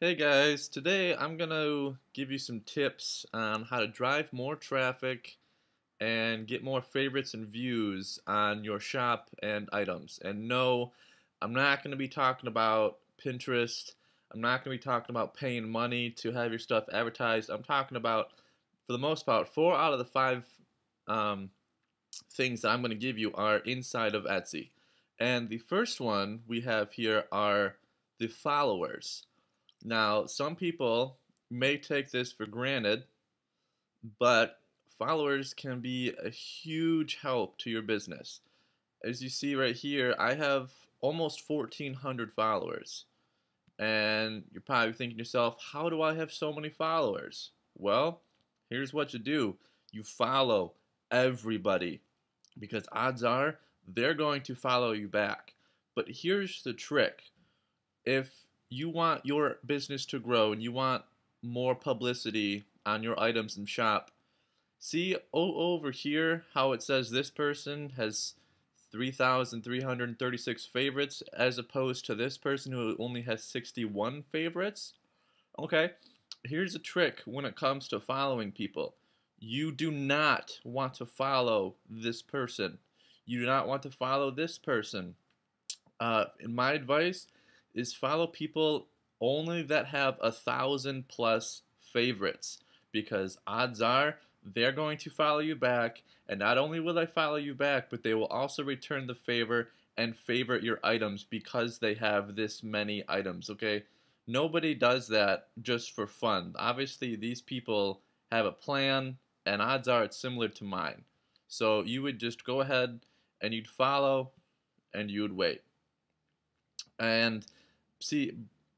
Hey guys, today I'm going to give you some tips on how to drive more traffic and get more favorites and views on your shop and items. And no, I'm not going to be talking about Pinterest. I'm not going to be talking about paying money to have your stuff advertised. I'm talking about, for the most part, 4 out of the 5 um, things that I'm going to give you are inside of Etsy. And the first one we have here are the followers. Now, some people may take this for granted, but followers can be a huge help to your business. As you see right here, I have almost 1,400 followers. And you're probably thinking to yourself, how do I have so many followers? Well, here's what you do. You follow everybody because odds are they're going to follow you back. But here's the trick. If you want your business to grow and you want more publicity on your items in shop, see over here how it says this person has 3,336 favorites as opposed to this person who only has 61 favorites? Okay, here's a trick when it comes to following people. You do not want to follow this person. You do not want to follow this person. In my advice is follow people only that have 1,000+ favorites because odds are they're going to follow you back, and not only will they follow you back, but they will also return the favor and favorite your items because they have this many items. Okay, nobody does that just for fun. Obviously, these people have a plan, and odds are it's similar to mine. So you would just go ahead and you'd follow and you would wait. And see,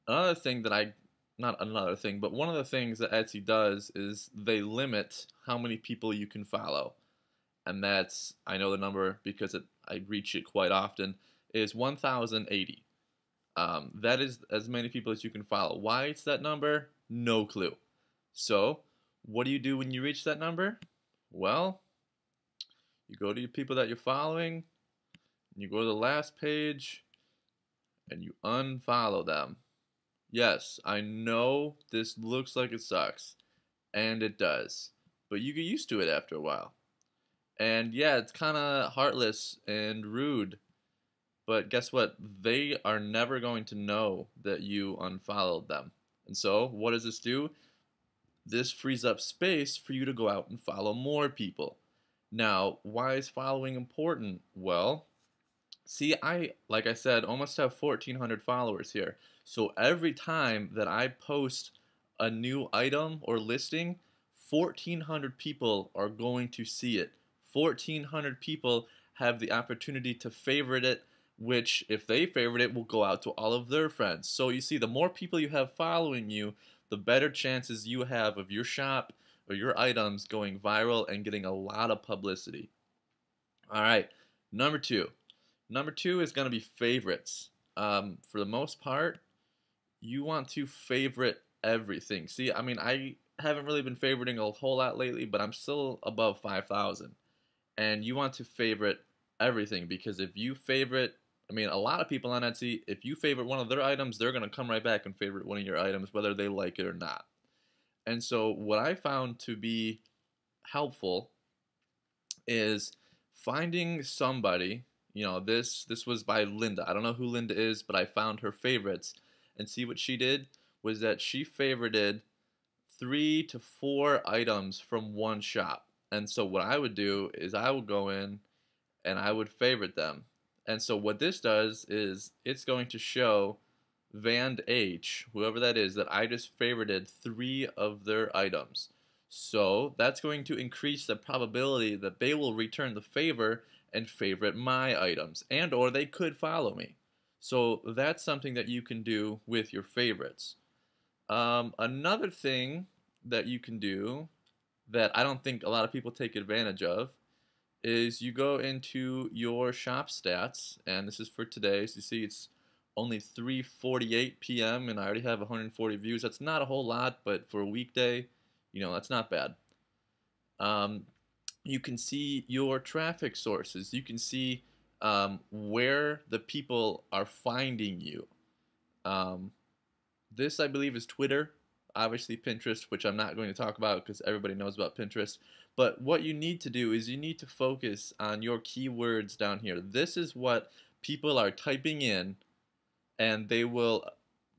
another thing that not another thing, but one of the things that Etsy does is they limit how many people you can follow. And that's, I know the number because I reach it quite often, is 1,080. That is as many people as you can follow. Why it's that number? No clue. So, what do you do when you reach that number? Well, you go to your people that you're following, and you go to the last page, and you unfollow them. Yes, I know this looks like it sucks, and it does, but you get used to it after a while. And yeah, it's kind of heartless and rude, but guess what? They are never going to know that you unfollowed them. And so, what does this do? This frees up space for you to go out and follow more people. Now, why is following important? Well, see, like I said, almost have 1,400 followers here. So every time that I post a new item or listing, 1,400 people are going to see it. 1,400 people have the opportunity to favorite it, which, if they favorite it, will go out to all of their friends. So you see, the more people you have following you, the better chances you have of your shop or your items going viral and getting a lot of publicity. All right, number two. Number two is going to be favorites. For the most part, you want to favorite everything. See, I mean, I haven't really been favoriting a whole lot lately, but I'm still above 5,000. And you want to favorite everything because if you favorite, I mean, a lot of people on Etsy, if you favorite one of their items, they're going to come right back and favorite one of your items, whether they like it or not. And so, what I found to be helpful is finding somebody. This was by Linda. I don't know who Linda is, but I found her favorites, and see what she did was that she favorited 3 to 4 items from one shop. And so what I would do is I would go in and I would favorite them. And so what this does is it's going to show Vand H, whoever that is, that I just favorited 3 of their items. So that's going to increase the probability that they will return the favor and favorite my items, and or they could follow me. So that's something that you can do with your favorites. Another thing that you can do that I don't think a lot of people take advantage of is you go into your shop stats, and this is for today. So you see it's only 3:48 p.m. and I already have 140 views. That's not a whole lot, but for a weekday, that's not bad. Um, you can see your traffic sources. You can see where the people are finding you. Um, This, I believe, is Twitter. Obviously, Pinterest, which I'm not going to talk about because everybody knows about Pinterest. But what you need to do is you need to focus on your keywords down here. This is what people are typing in, and they will,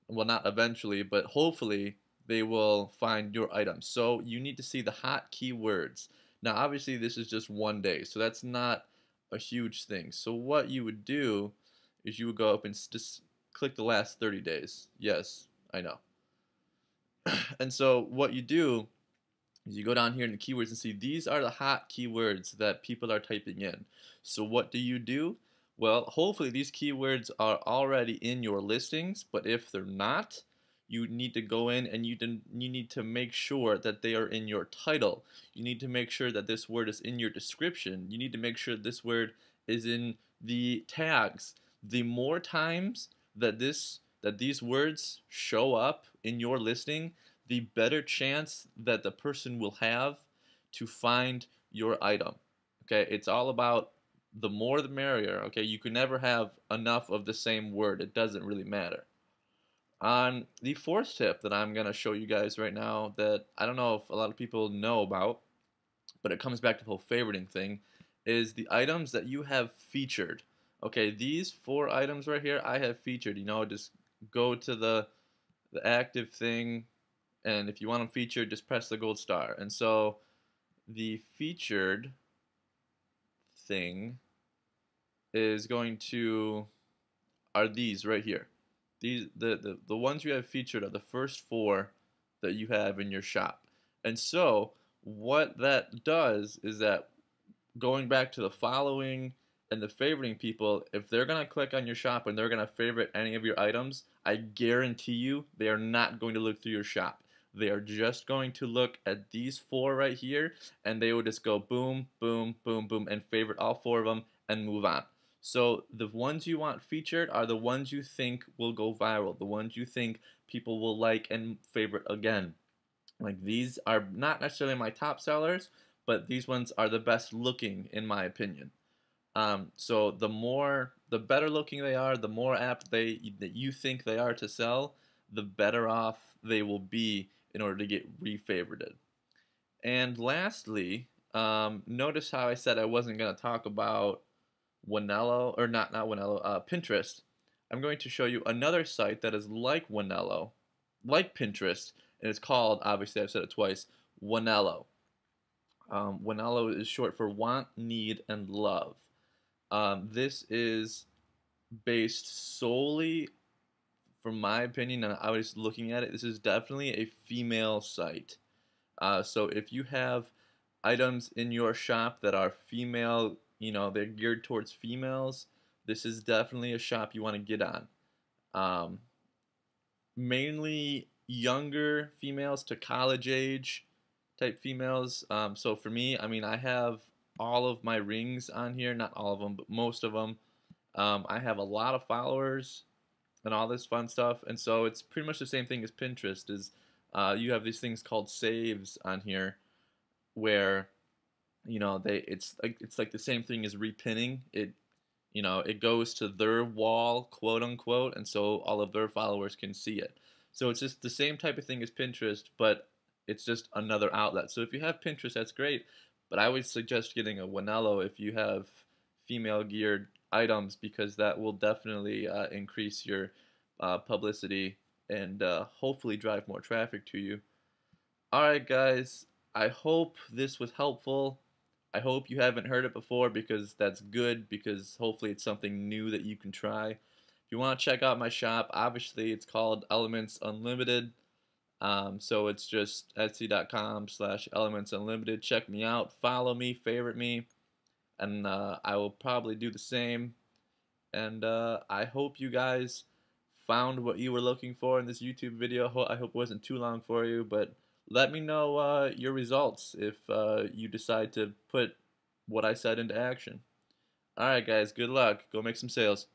well, not eventually, but hopefully, they will find your items. So you need to see the hot keywords. Now, obviously, this is just one day, so that's not a huge thing. So what you would do is you would go up and just click the last 30 days. Yes, I know. And so what you do is you go down here in the keywords and see these are the hot keywords that people are typing in. So what do? Well, hopefully these keywords are already in your listings, but if they're not, you need to go in and you need to make sure that they are in your title. You need to make sure that this word is in your description. You need to make sure this word is in the tags. The more times that these words show up in your listing, the better chance that the person will have to find your item. Okay, it's all about the more the merrier. Okay, you can never have enough of the same word, it doesn't really matter. On the fourth tip that I'm going to show you guys right now, that I don't know if a lot of people know about, but it comes back to the whole favoriting thing, is the items that you have featured. Okay, these 4 items right here I have featured. Just go to the active thing, and if you want them featured, just press the gold star. And so the featured thing is going to are these right here. These the ones you have featured are the first 4 that you have in your shop. And so what that does is that, going back to the following and the favoriting people, if they're going to click on your shop and they're going to favorite any of your items, I guarantee you they are not going to look through your shop. They are just going to look at these 4 right here, and they will just go boom, boom, boom, boom, and favorite all 4 of them and move on. So the ones you want featured are the ones you think will go viral, the ones you think people will like and favorite again. Like, these are not necessarily my top sellers, but these ones are the best looking in my opinion. So the better looking they are, the more apt that you think they are to sell, the better off they will be in order to get refavorited. And lastly, notice how I said I wasn't going to talk about Wanello, or not Wanello, Pinterest. I'm going to show you another site that is like Wanello, like Pinterest, and it's called, obviously I've said it twice, Wanello. Wanello is short for want, need, and love. This is based solely, from my opinion, and I was looking at it, this is definitely a female site. So if you have items in your shop that are female, they're geared towards females, this is definitely a shop you want to get on. Um, Mainly younger females to college age type females. So for me, I mean, I have all of my rings on here, not all of them, but most of them. I have a lot of followers and all this fun stuff, and so it's pretty much the same thing as Pinterest. Is you have these things called saves on here, where it's like the same thing as repinning. It goes to their wall, quote unquote, and so all of their followers can see it. So it's just the same type of thing as Pinterest, but it's just another outlet. So if you have Pinterest, that's great, but I would suggest getting a Wanello if you have female geared items, because that will definitely increase your publicity and hopefully drive more traffic to you. Alright, guys, I hope this was helpful. I hope you haven't heard it before, because that's good, because hopefully it's something new that you can try. If you want to check out my shop, obviously it's called Elements Unlimited. So it's just etsy.com/Elements Unlimited. Check me out, follow me, favorite me, and I will probably do the same. And I hope you guys found what you were looking for in this YouTube video. I hope it wasn't too long for you, but let me know your results if you decide to put what I said into action. Alright guys, good luck. Go make some sales.